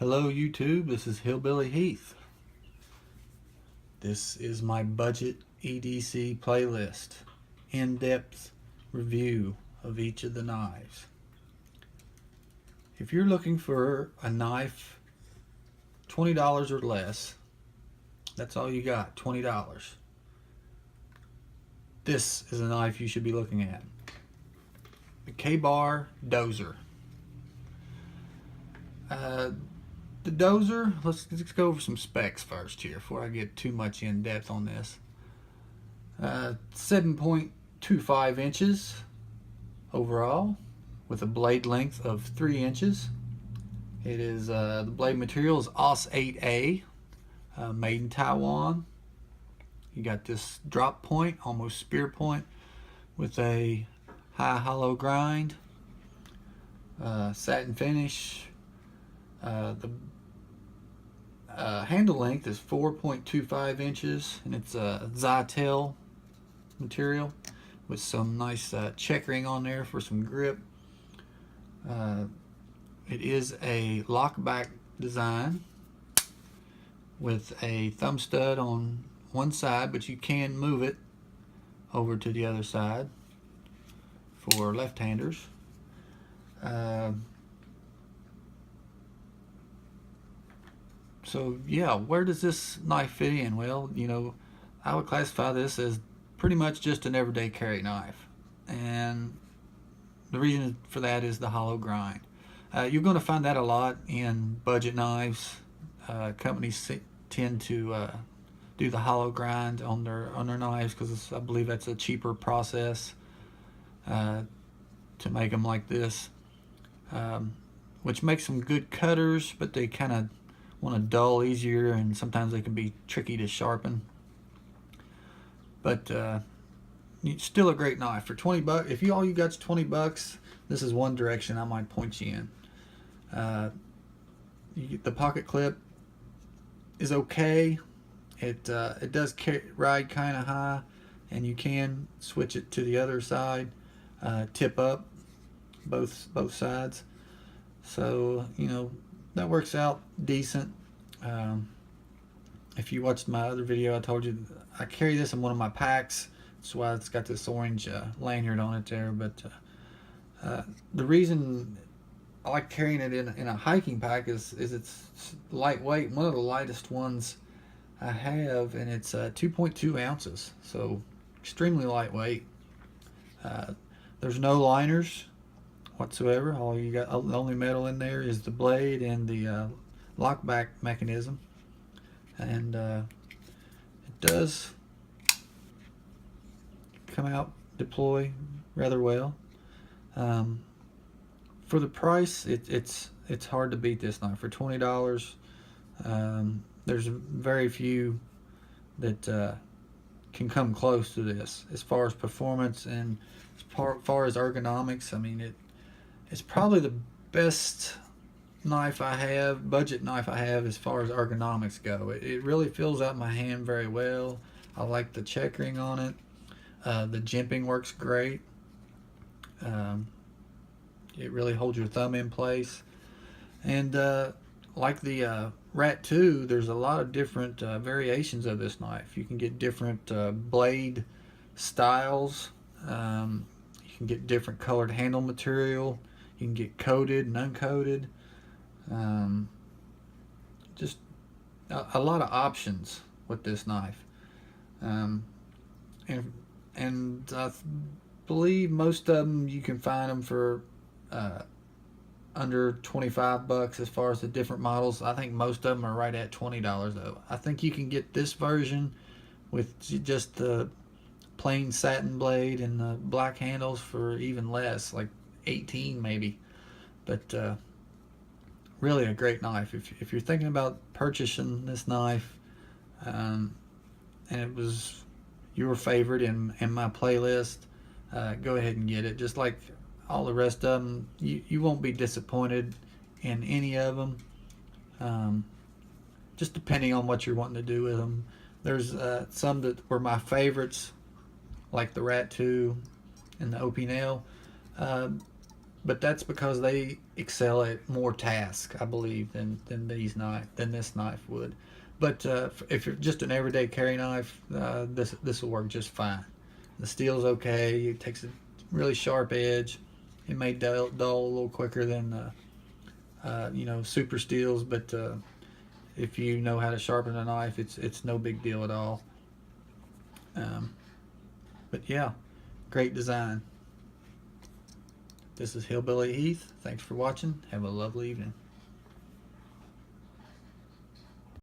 Hello YouTube, this is Hillbilly Heath. This is my budget EDC playlist, in-depth review of each of the knives. If you're looking for a knife $20 or less, that's all you got, $20. This is a knife you should be looking at. The Kabar Dozier. The Dozier, let's go over some specs first here before I get too much in depth on this. 7.25 inches overall with a blade length of 3 inches. It is the blade material is AUS 8A, made in Taiwan. You got this drop point, almost spear point, with a high hollow grind, satin finish. The handle length is 4.25 inches, and it's a Zytel material with some nice checkering on there for some grip. It is a lockback design with a thumb stud on one side, but you can move it over to the other side for left-handers. So yeah, where does this knife fit in? Well, I would classify this as pretty much just an everyday carry knife, and the reason for that is the hollow grind. You're going to find that a lot in budget knives. Companies tend to do the hollow grind on their knives because I believe that's a cheaper process to make them like this, which makes them good cutters, but they kind of want to dull easier, and sometimes they can be tricky to sharpen. But it's still a great knife for 20 bucks. If all you got's 20 bucks, this is one direction I might point you in. The pocket clip is okay. It does ride kind of high, and you can switch it to the other side, tip up both sides. So that works out decent. If you watched my other video, I told you I carry this in one of my packs. That's why it's got this orange lanyard on it there. But the reason I like carrying it in a hiking pack is it's lightweight. One of the lightest ones I have, and it's 2.2 ounces, so extremely lightweight. There's no liners whatsoever. The only metal in there is the blade and the lockback mechanism, and it does come out, deploy rather well. For the price, it's hard to beat this knife for $20. There's very few that can come close to this as far as performance and as far as ergonomics. I mean, it's probably the best knife I have, budget knife I have, as far as ergonomics go. It really fills out my hand very well. I like the checkering on it. The jimping works great. It really holds your thumb in place. And like the Rat 2, there's a lot of different variations of this knife. You can get different blade styles. You can get different colored handle material. You can get coated and uncoated. Just a lot of options with this knife. And I believe most of them you can find them for under 25 bucks as far as the different models. I think most of them are right at $20 though. I think you can get this version with just the plain satin blade and the black handles for even less, like 18 maybe. But really a great knife. If you're thinking about purchasing this knife, and it was your favorite in my playlist, go ahead and get it. Just like all the rest of them, you won't be disappointed in any of them. Just depending on what you're wanting to do with them. There's some that were my favorites, like the Rat 2 and the OP Nail. but that's because they excel at more tasks, I believe, than this knife would. But if you're just an everyday carry knife, this will work just fine. The steel's okay. It takes a really sharp edge. It may dull a little quicker than super steels, but if you know how to sharpen a knife, it's no big deal at all. Um, but yeah, great design. This is Hillbilly Heath. Thanks for watching. Have a lovely evening.